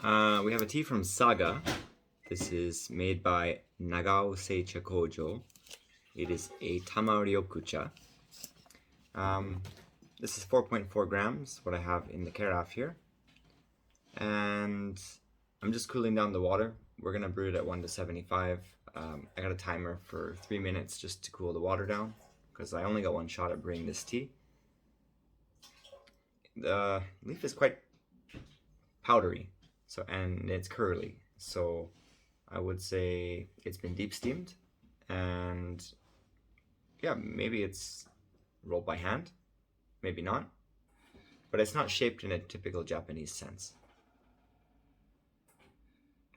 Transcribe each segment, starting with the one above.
We have a tea from Saga. This is made by Nagao Seichakojo. It is a Tamaryokucha. This is 4.4 grams, what I have in the carafe here. And I'm just cooling down the water. We're gonna brew it at 1 to 75. I got a timer for 3 minutes just to cool the water down because I only got one shot at brewing this tea. The leaf is quite powdery, and it's curly, so I would say it's been deep steamed, and yeah, maybe it's rolled by hand, maybe not, but it's not shaped in a typical Japanese sense.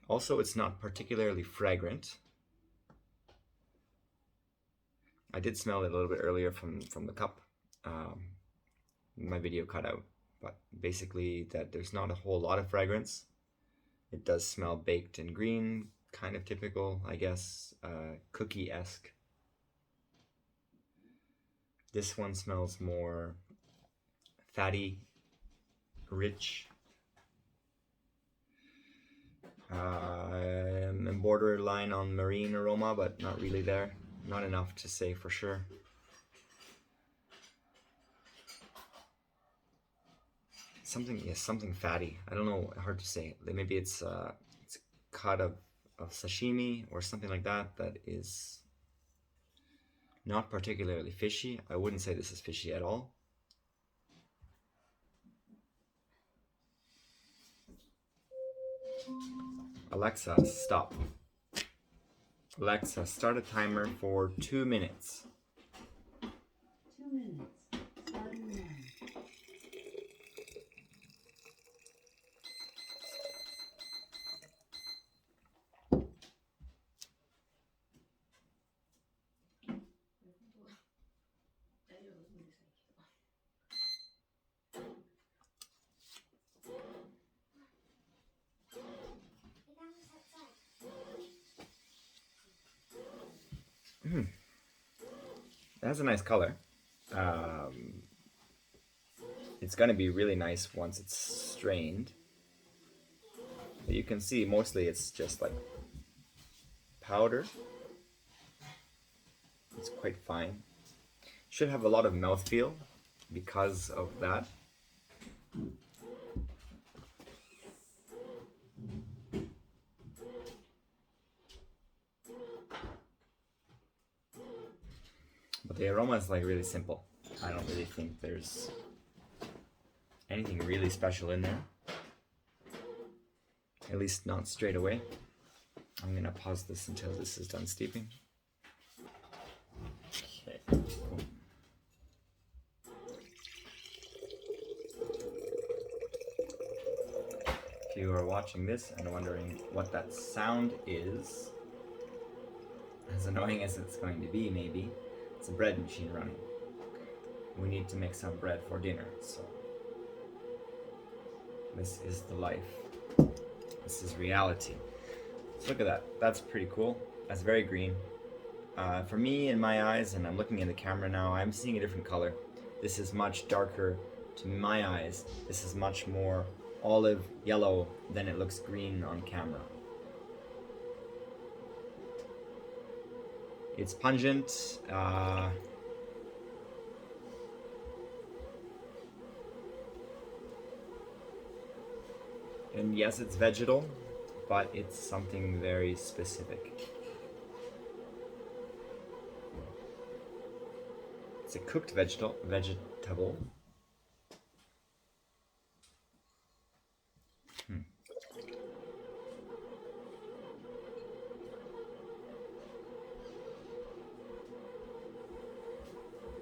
Also, it's not particularly fragrant. I did smell it a little bit earlier from the cup. My video cut out, but basically that there's not a whole lot of fragrance. It does smell baked and green, kind of typical, I guess, cookie-esque. This one smells more fatty, rich, and borderline on marine aroma, but not really there. Not enough to say for sure. Something fatty. I don't know, hard to say. Maybe it's cut of sashimi or something like that that is not particularly fishy. I wouldn't say this is fishy at all. Alexa, stop. Alexa, start a timer for 2 minutes. 2 minutes. Starting now. It has a nice color. It's gonna be really nice once it's strained. But you can see mostly it's just like powder. It's quite fine. Should have a lot of mouthfeel because of that. But the aroma is like really simple. I don't really think there's anything really special in there. At least not straight away. I'm gonna pause this until this is done steeping. Okay, cool. If you are watching this and wondering what that sound is, as annoying as it's going to be maybe, it's a bread machine running. We need to make some bread for dinner, so this is the life. This is reality. So look at that. That's pretty cool. That's very green. For me, in my eyes, and I'm looking in the camera now, I'm seeing a different color. This is much darker to my eyes. This is much more olive yellow than it looks green on camera. It's pungent. And yes, it's vegetal, but it's something very specific. It's a cooked vegetable.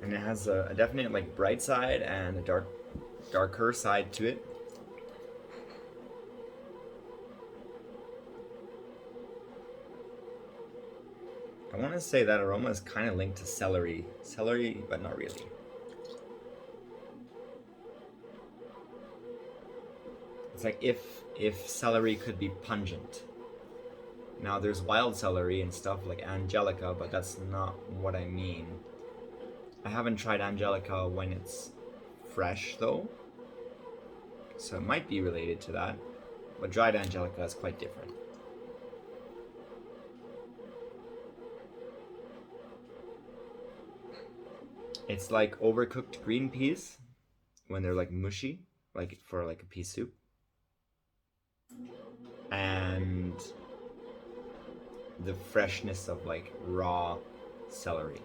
And it has a definite like bright side and a darker side to it. I want to say that aroma is kind of linked to celery, but not really. It's like if celery could be pungent. Now there's wild celery and stuff like angelica, but that's not what I mean. I haven't tried angelica when it's fresh though, so it might be related to that. But dried angelica is quite different. It's like overcooked green peas when they're like mushy, like for like a pea soup. And the freshness of like raw celery.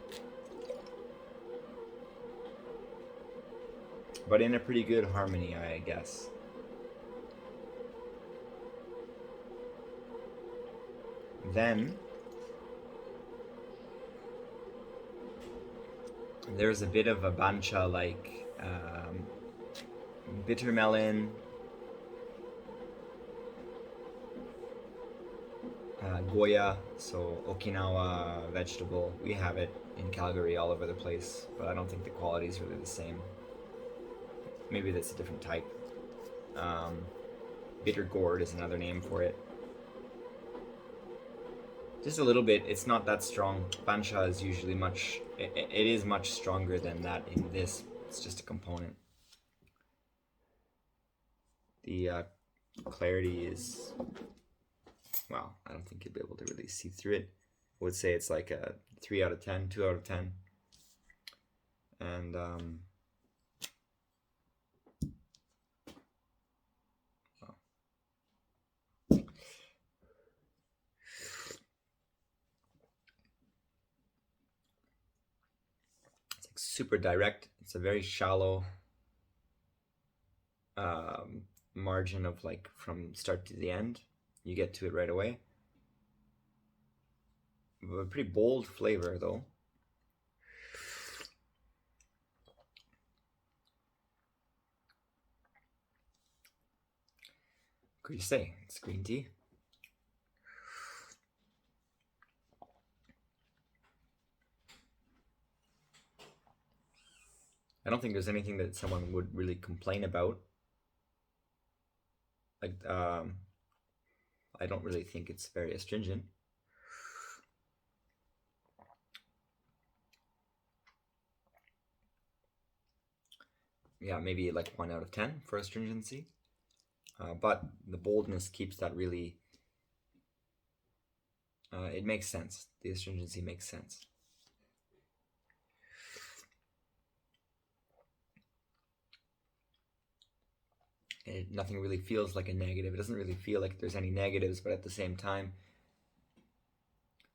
But in a pretty good harmony, I guess. Then there's a bit of a bancha like bitter melon, Goya, so Okinawa vegetable. We have it in Calgary all over the place, but I don't think the quality is really the same. Maybe that's a different type. Bitter gourd is another name for it. Just a little bit. It's not that strong. Bancha is usually much. It is much stronger than that in this. It's just a component. The clarity is, well, I don't think you'll be able to really see through it. I would say it's like a 3 out of 10, 2 out of 10. And well. It's like super direct. It's a very shallow margin of like from start to the end. You get to it right away. A pretty bold flavor though. What could you say? It's green tea. I don't think there's anything that someone would really complain about. Like, I don't really think it's very astringent. Yeah, maybe like 1 out of 10 for astringency. But the boldness keeps that really, it makes sense. The astringency makes sense. Nothing really feels like a negative. It doesn't really feel like there's any negatives, but at the same time,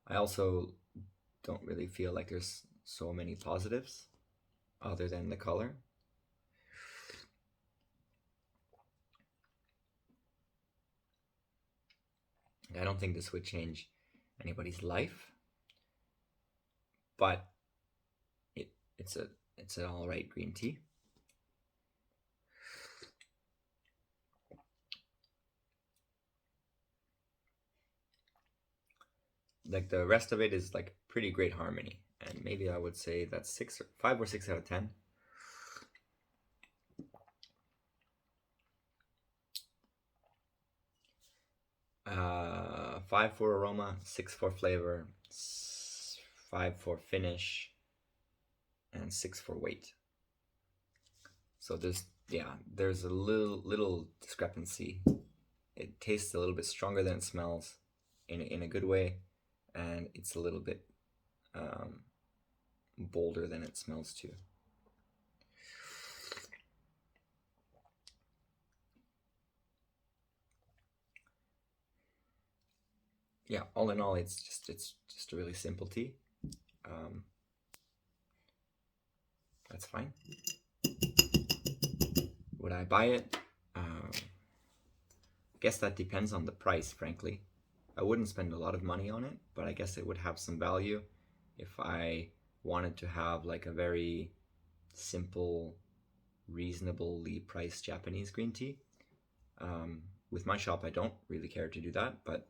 I also don't really feel like there's so many positives other than the color. I don't think this would change anybody's life, but it's an all right green tea. Like the rest of it is like pretty great harmony, and maybe I would say that's 5 or 6 out of 10. Uh, 5 for aroma, 6 for flavor, 5 for finish, and 6 for weight. So there's a little discrepancy. It tastes a little bit stronger than it smells, in a good way, and it's a little bit bolder than it smells too. Yeah, all in all, it's just a really simple tea. That's fine. Would I buy it? I guess that depends on the price, frankly. I wouldn't spend a lot of money on it, but I guess it would have some value if I wanted to have like a very simple, reasonably priced Japanese green tea. With my shop, I don't really care to do that, but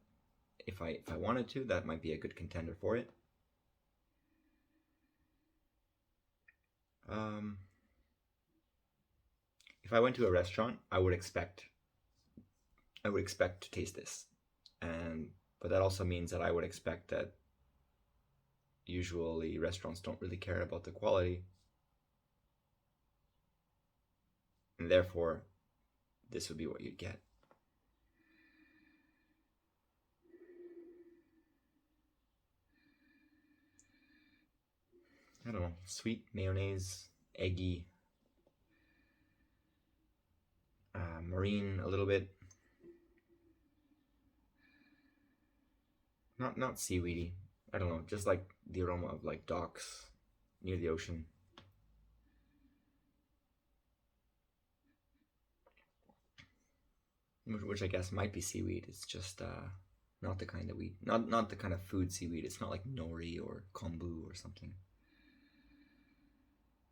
if I wanted to, that might be a good contender for it. If I went to a restaurant, I would expect to taste this, but that also means that I would expect that usually restaurants don't really care about the quality, and therefore this would be what you'd get. I don't know, sweet mayonnaise, eggy, marine a little bit. Not seaweedy. I don't know, just like the aroma of like docks near the ocean. Which I guess might be seaweed. It's just not the kind that we not the kind of food seaweed. It's not like nori or kombu or something.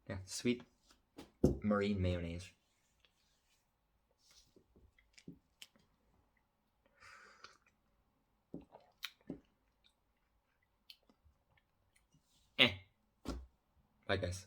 Yeah, sweet marine mayonnaise. Eh. Bye guys.